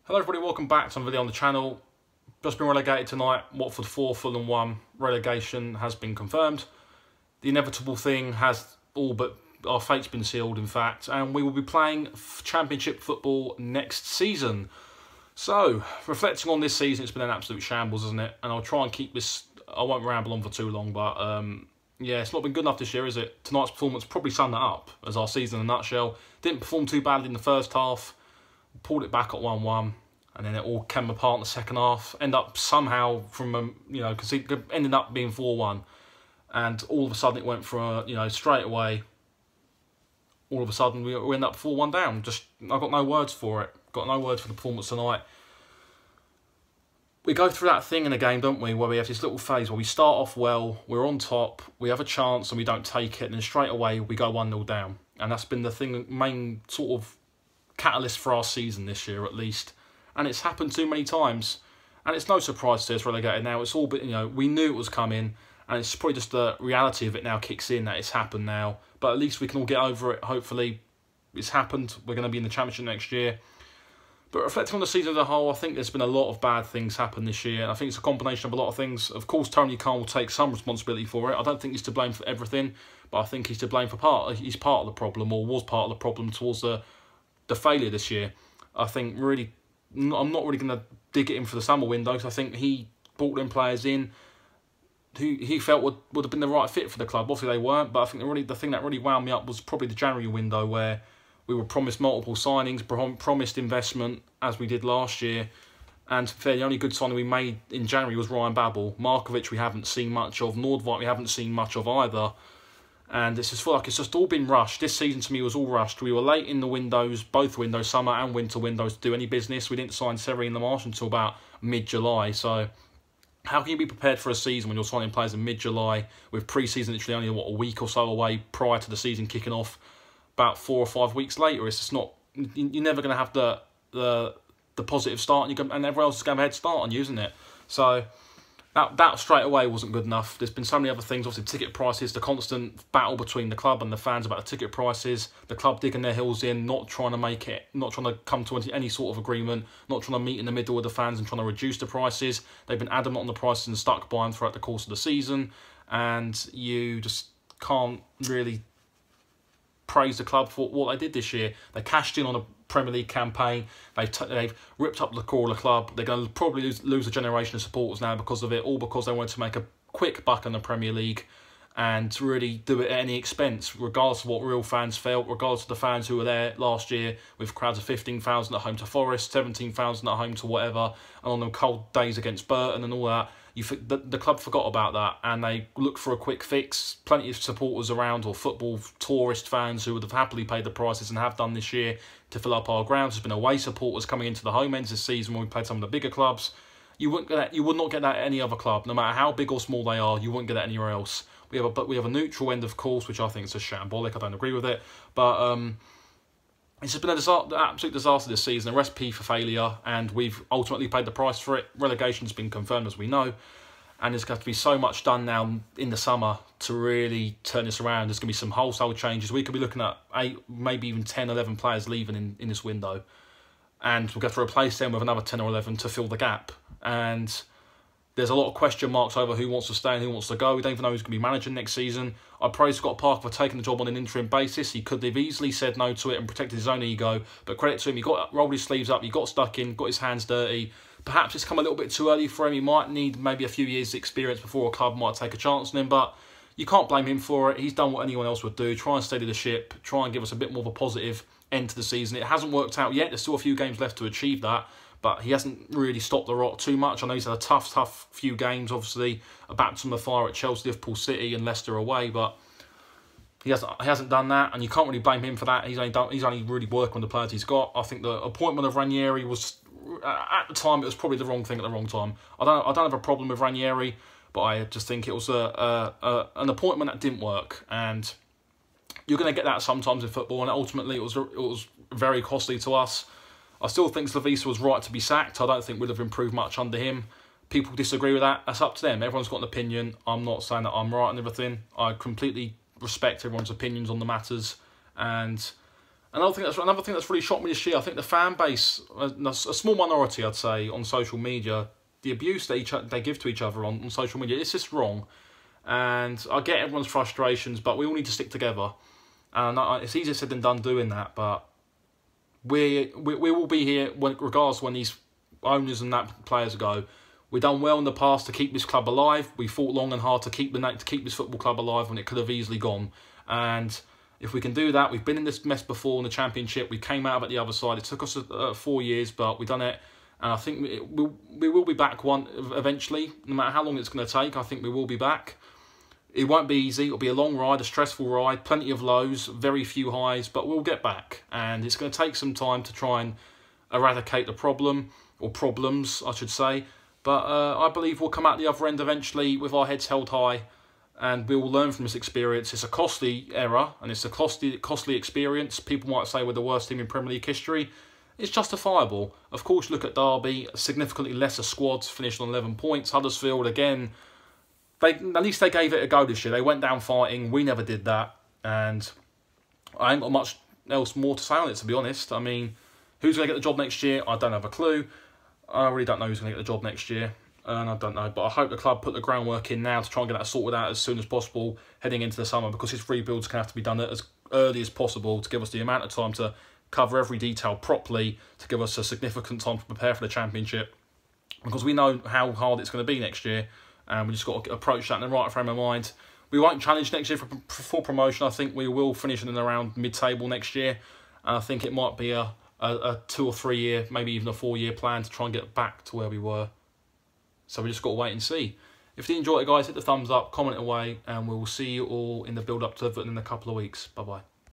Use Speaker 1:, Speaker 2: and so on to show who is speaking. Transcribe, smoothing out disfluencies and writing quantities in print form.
Speaker 1: Hello everybody, welcome back to another video on the channel. Just been relegated tonight, Watford 4, Fulham 1. Relegation has been confirmed. The inevitable thing has all but our fate's been sealed, in fact, and we will be playing Championship football next season. So, reflecting on this season, it's been an absolute shambles, isn't it? And I'll try and keep this, I won't ramble on for too long, but yeah, it's not been good enough this year, is it? Tonight's performance probably summed that up as our season in a nutshell. Didn't perform too badly in the first half. Pulled it back at 1-1, and then it all came apart in the second half. End up somehow from because it ended up being 4-1, and all of a sudden it went for straight away. All of a sudden we end up 4-1 down. I've got no words for it. Got no words for the performance tonight. We go through that thing in a game, don't we, where we have this little phase where we start off well, we're on top, we have a chance and we don't take it, and then straight away we go 1-0 down, and that's been the main sort of catalyst for our season this year, at least. And it's happened too many times, and it's no surprise to us relegated now. It's all been, we knew it was coming, and it's probably just the reality of it now kicks in, that it's happened now. But at least we can all get over it. Hopefully it's happened. We're going to be in the Championship next year. But reflecting on the season as a whole, I think there's been a lot of bad things happen this year, and I think it's a combination of a lot of things. Of course, Tony Khan will take some responsibility for it. I don't think he's to blame for everything, but I think he's to blame for he's part of the problem, or was part of the problem towards the failure this year. I think really, I'm not really going to dig it in for the summer window, because I think he brought in players in who he felt would have been the right fit for the club. Obviously they weren't, but I think the thing that really wound me up was probably the January window, where we were promised multiple signings, promised investment, as we did last year, and the only good signing we made in January was Ryan Babel. Markovic we haven't seen much of, Nordveit we haven't seen much of either. And it's just feel like it's just all been rushed. This season to me was all rushed. We were late in the windows, both windows, summer and winter windows, to do any business. We didn't sign Seri and Lamarche until about mid-July. So how can you be prepared for a season when you're signing players in mid-July, with pre-season literally only a week or so away prior to the season kicking off, about 4 or 5 weeks later? It's just not. You're never going to have the positive start, and everyone else is going to have a head start on you, isn't it? So that straight away wasn't good enough. There's been so many other things, obviously ticket prices, the constant battle between the club and the fans about the ticket prices, the club digging their heels in, not trying to come to any sort of agreement, not trying to meet in the middle with the fans and trying to reduce the prices. They've been adamant on the prices and stuck by them throughout the course of the season, and you just can't really praise the club for what they did this year. They cashed in on a Premier League campaign. They've ripped up the core of the club. They're going to probably lose a generation of supporters now because of it, all because they wanted to make a quick buck in the Premier League and really do it at any expense, regardless of what real fans felt, regardless of the fans who were there last year with crowds of 15,000 at home to Forest, 17,000 at home to whatever, and on the cold days against Burton and all that. The club forgot about that, and they looked for a quick fix. Plenty of supporters around, or football tourist fans, who would have happily paid the prices and have done this year to fill up our grounds. There's been away supporters coming into the home ends this season when we played some of the bigger clubs. You would not get that at any other club, no matter how big or small they are. You wouldn't get that anywhere else. We have a neutral end, of course, which I think is a shambolic. I don't agree with it, but it's just been an absolute disaster this season, a recipe for failure, and we've ultimately paid the price for it. Relegation's been confirmed, as we know, and there's going to be so much done now in the summer to really turn this around. There's going to be some wholesale changes. We could be looking at 8, maybe even 10, 11 players leaving in this window, and we'll have to replace them with another 10 or 11 to fill the gap. And there's a lot of question marks over who wants to stay and who wants to go. We don't even know who's going to be managing next season. I praise Scott Parker for taking the job on an interim basis. He could have easily said no to it and protected his own ego, but credit to him, he rolled his sleeves up, he got stuck in, got his hands dirty. Perhaps it's come a little bit too early for him. He might need maybe a few years' experience before a club might take a chance on him, but you can't blame him for it. He's done what anyone else would do. Try and steady the ship, try and give us a bit more of a positive end to the season. It hasn't worked out yet. There's still a few games left to achieve that, but he hasn't really stopped the rot too much. I know he's had a tough few games, obviously, a baptism of fire at Chelsea, Liverpool City and Leicester away, but he hasn't done that, and you can't really blame him for that. He's only really working on the players he's got. I think the appointment of Ranieri was, at the time, it was probably the wrong thing at the wrong time. I don't have a problem with Ranieri, but I just think it was an appointment that didn't work, and you're going to get that sometimes in football, and ultimately it was very costly to us. I still think Slavisa was right to be sacked. I don't think we'd have improved much under him. People disagree with that. That's up to them. Everyone's got an opinion. I'm not saying that I'm right and everything. I completely respect everyone's opinions on the matters, and Another thing that's really shocked me this year, I think the fan base, a small minority, I'd say, on social media, the abuse they give to each other on social media, it's just wrong. And I get everyone's frustrations, but we all need to stick together. And it's easier said than done doing that, but we will be here regardless when these owners and that players go. We've done well in the past to keep this club alive. We fought long and hard to keep this football club alive when it could have easily gone. And if we can do that, we've been in this mess before in the Championship. We came out at the other side. It took us 4 years, but we've done it. And I think we will be back eventually. No matter how long it's going to take, I think we will be back. It won't be easy. It'll be a long ride, a stressful ride, plenty of lows, very few highs, but we'll get back. And it's going to take some time to try and eradicate the problem, or problems, I should say. But I believe we'll come out the other end eventually with our heads held high, and we will learn from this experience. It's a costly era, and it's a costly experience. People might say we're the worst team in Premier League history. It's justifiable. Of course, look at Derby, significantly lesser squads, finished on 11 points. Huddersfield, again, at least they gave it a go this year. They went down fighting. We never did that. And I ain't got much else more to say on it, to be honest. I mean, who's going to get the job next year? I don't have a clue. I really don't know who's going to get the job next year. And I don't know. But I hope the club put the groundwork in now to try and get that sorted out as soon as possible heading into the summer, because this rebuild's going to have to be done as early as possible to give us the amount of time to cover every detail properly, to give us a significant time to prepare for the Championship, because we know how hard it's going to be next year, and we just got to approach that in the right frame of mind. We won't challenge next year for full promotion. I think we will finish in and around mid-table next year, and I think it might be a 2 or 3 year, maybe even a 4-year plan to try and get back to where we were. So we just got to wait and see. If you enjoyed it, guys, hit the thumbs up, comment away, and we'll see you all in the build-up to Everton in a couple of weeks. Bye-bye.